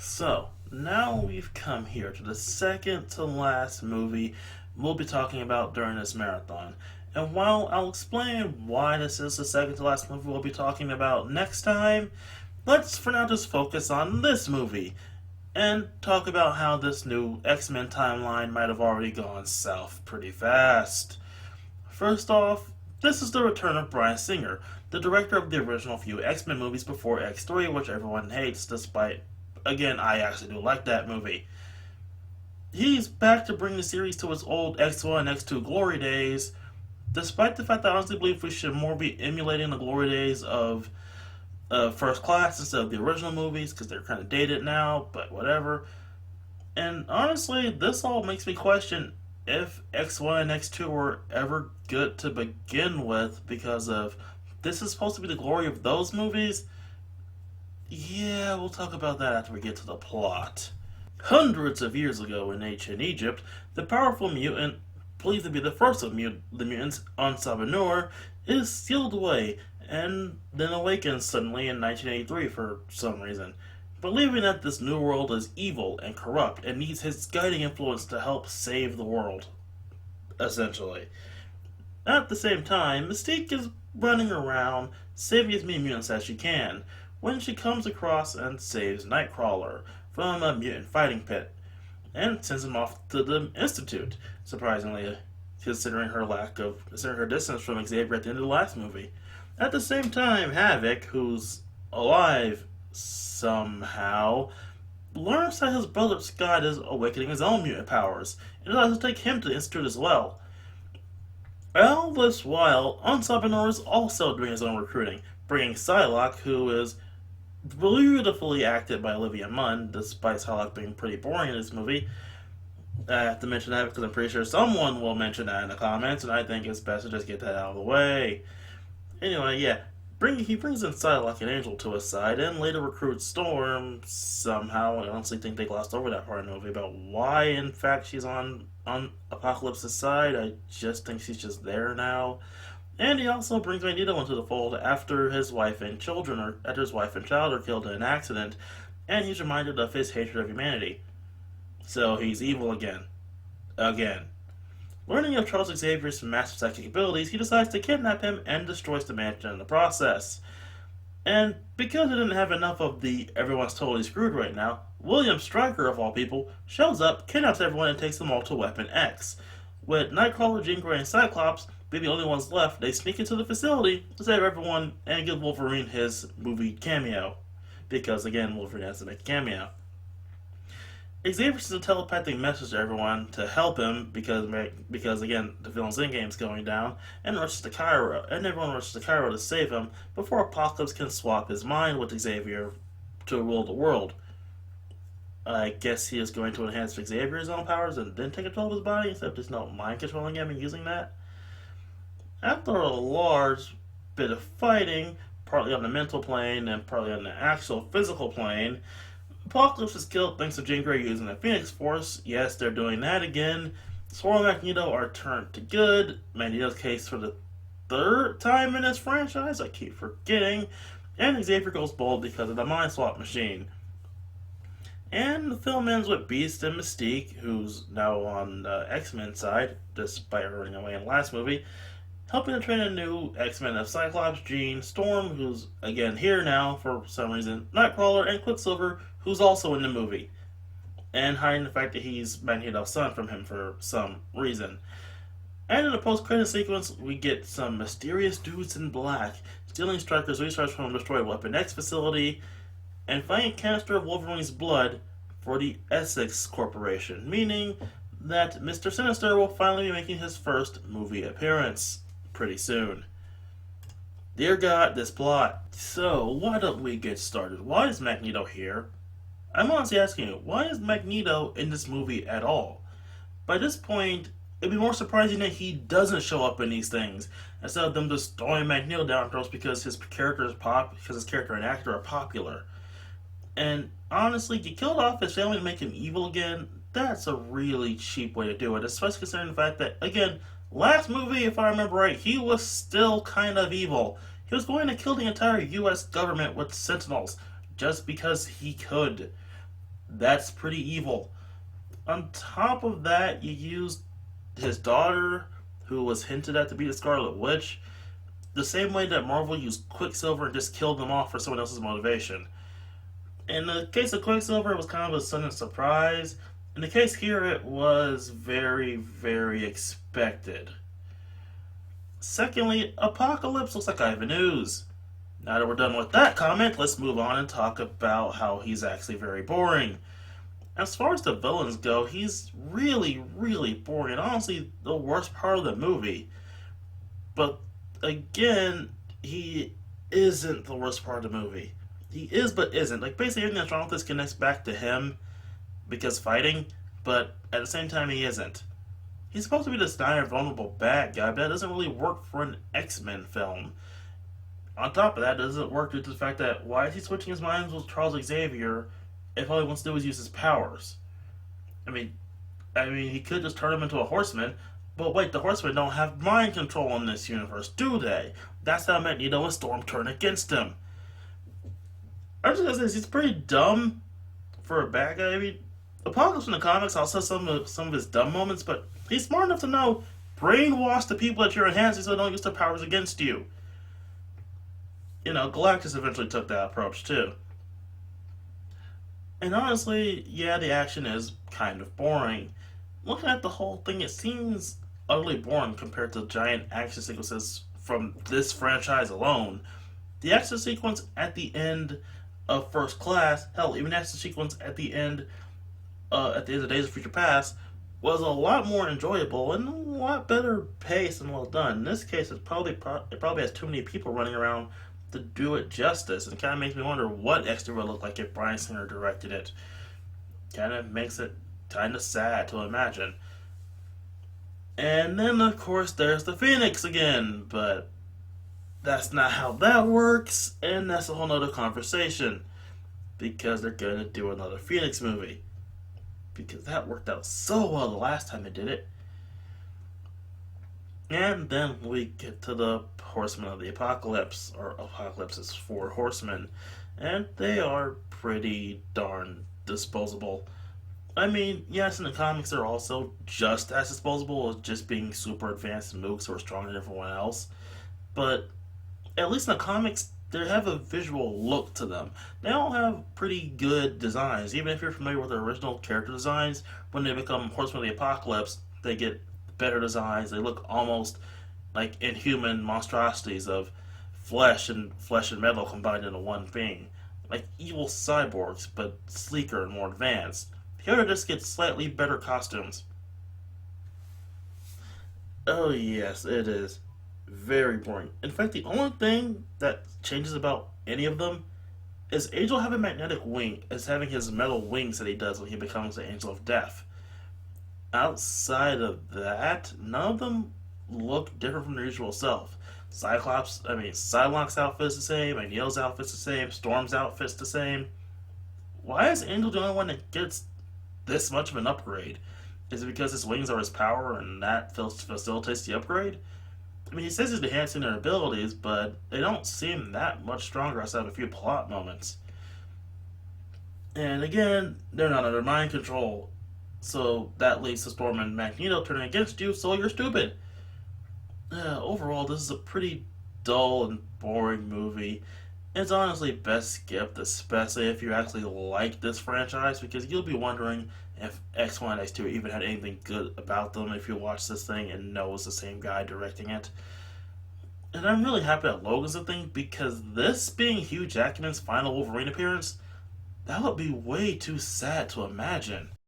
So, now we've come here to the second to last movie we'll be talking about during this marathon. And while I'll explain why this is the second to last movie we'll be talking about next time, let's for now just focus on this movie and talk about how this new X-Men timeline might have already gone south pretty fast. First off, this is the return of Bryan Singer, the director of the original few X-Men movies before X3, which everyone hates, despite, again, I actually do like that movie. He's back to bring the series to its old X1 and X2 glory days, despite the fact that I honestly believe we should more be emulating the glory days of First Class instead of the original movies, because they're kind of dated now, but whatever. And honestly, this all makes me question if X1 and X2 were ever good to begin with, because of this is supposed to be the glory of those movies. Yeah, we'll talk about that after we get to the plot. Hundreds of years ago in ancient Egypt, the powerful mutant, believed to be the first of the mutants, Ansabanur, is sealed away and then awakens suddenly in 1983 for some reason, believing that this new world is evil and corrupt and needs his guiding influence to help save the world, essentially. At the same time, Mystique is running around saving as many mutants as she can when she comes across and saves Nightcrawler from a mutant fighting pit and sends him off to the Institute, surprisingly, considering her distance from Xavier at the end of the last movie. At the same time, Havoc, who's alive somehow, learns that his brother Scott is awakening his own mutant powers and decides to take him to the Institute as well. All this while, Ansabanur is also doing his own recruiting, bringing Psylocke, who is beautifully acted by Olivia Munn, despite Psylocke being pretty boring in this movie. I have to mention that because I'm pretty sure someone will mention that in the comments, and I think it's best to just get that out of the way. Anyway, yeah, he brings in Psylocke and Angel to his side, and later recruits Storm somehow. I honestly think they glossed over that part of the movie about why, in fact, she's on Apocalypse's side. I just think she's just there now. And he also brings Magneto into the fold after his wife and child are killed in an accident, and he's reminded of his hatred of humanity. So he's evil again. Again. Learning of Charles Xavier's massive psychic abilities, he decides to kidnap him and destroys the mansion in the process. And because he didn't have enough of the everyone's totally screwed right now, William Stryker, of all people, shows up, kidnaps everyone, and takes them all to Weapon X. With Nightcrawler, Jean Grey, and Cyclops being the only ones left, they sneak into the facility to save everyone and give Wolverine his movie cameo. Because, again, Wolverine has to make a cameo. Xavier sends a telepathic message to everyone to help him because again, the villain's endgame is going down, and everyone rushes to Cairo to save him before Apocalypse can swap his mind with Xavier to rule the world. I guess he is going to enhance Xavier's own powers and then take control of his body instead of just mind controlling him and using that. After a large bit of fighting, partly on the mental plane and partly on the actual physical plane, Apocalypse is killed thanks to Jean Grey using the Phoenix Force. Yes, they're doing that again. Swirl and Magneto are turned to good. Magneto's case for the third time in this franchise, I keep forgetting. And Xavier goes bold because of the Mind Swap machine. And the film ends with Beast and Mystique, who's now on the X-Men side, despite running away in the last movie, helping to train a new X-Men of Cyclops, Jean, Storm, who's again here now for some reason, Nightcrawler, and Quicksilver, who's also in the movie, and hiding the fact that he's Magneto's son from him for some reason. And in the post-credit sequence, we get some mysterious dudes in black stealing Stryker's research from a destroyed Weapon X facility and finding a canister of Wolverine's blood for the Essex Corporation, meaning that Mr. Sinister will finally be making his first movie appearance pretty soon. Dear God, this plot. So, why don't we get started? Why is Magneto here? I'm honestly asking you, why is Magneto in this movie at all? By this point, it'd be more surprising that he doesn't show up in these things, instead of them just throwing Magneto down throats because his character and actor are popular. And honestly, you killed off his family to make him evil again. That's a really cheap way to do it, especially considering the fact that, again, last movie, if I remember right, he was still kind of evil. He was going to kill the entire U.S. government with Sentinels, just because he could. That's pretty evil. On top of that, you used his daughter, who was hinted at to be the Scarlet Witch, the same way that Marvel used Quicksilver and just killed them off for someone else's motivation. In the case of Quicksilver, it was kind of a sudden surprise. In the case here, it was very, very expected. Secondly, Apocalypse looks like Ivan Ooze. Now that we're done with that comment, let's move on and talk about how he's actually very boring. As far as the villains go, he's really, really boring, and honestly, the worst part of the movie. But again, he isn't the worst part of the movie. He is, but isn't. Like, basically, everything that's wrong with this connects back to him because fighting, but at the same time, he isn't. He's supposed to be this dire, vulnerable bad guy, but that doesn't really work for an X-Men film. On top of that, it doesn't work due to the fact that why is he switching his minds with Charles Xavier if all he wants to do is use his powers? I mean, he could just turn him into a horseman, but wait, the horsemen don't have mind control in this universe, do they? That's how Magneto and Storm turn against him. I was just gonna say, he's pretty dumb for a bad guy. I mean, Apocalypse in the comics also some of his dumb moments, but he's smart enough to know brainwash the people that you're enhancing so they don't use their powers against you. You know, Galactus eventually took that approach too. And honestly, yeah, the action is kind of boring. Looking at the whole thing, it seems utterly boring compared to the giant action sequences from this franchise alone. The action sequence at the end of First Class, hell, even the action sequence at the end of Days of Future Past, was a lot more enjoyable and a lot better paced and well done. In this case, it probably has too many people running around to do it justice, and it kind of makes me wonder what Extra would look like if Bryan Singer directed it. Kind of makes it kind of sad to imagine. And then, of course, there's the Phoenix again, but that's not how that works, and that's a whole nother conversation. Because they're gonna do another Phoenix movie. Because that worked out so well the last time they did it. And then we get to the Horsemen of the Apocalypse, or Apocalypse's Four Horsemen, and they are pretty darn disposable. I mean, yes, in the comics they're also just as disposable as just being super advanced mooks who are stronger than everyone else, but at least in the comics they have a visual look to them. They all have pretty good designs, even if you're familiar with the original character designs. When they become Horsemen of the Apocalypse, they get better designs. They look almost like inhuman monstrosities of flesh and metal combined into one thing, like evil cyborgs, but sleeker and more advanced. Here they just get slightly better costumes. Oh yes, it is very boring. In fact, the only thing that changes about any of them is Angel having magnetic wing, is having his metal wings that he does when he becomes the Angel of Death. Outside of that, none of them look different from their usual self. Psylocke's outfit's the same, Magneto's outfit's the same, Storm's outfit's the same. Why is Angel the only one that gets this much of an upgrade? Is it because his wings are his power and that facilitates the upgrade? I mean, he says he's enhancing their abilities, but they don't seem that much stronger outside of a few plot moments. And again, they're not under mind control, so that leads to Storm and Magneto turning against you, so you're stupid. Overall, this is a pretty dull and boring movie. It's honestly best skipped, especially if you actually like this franchise, because you'll be wondering if X1 and X2 even had anything good about them if you watch this thing and know it's the same guy directing it. And I'm really happy that Logan's a thing, because this being Hugh Jackman's final Wolverine appearance, that would be way too sad to imagine.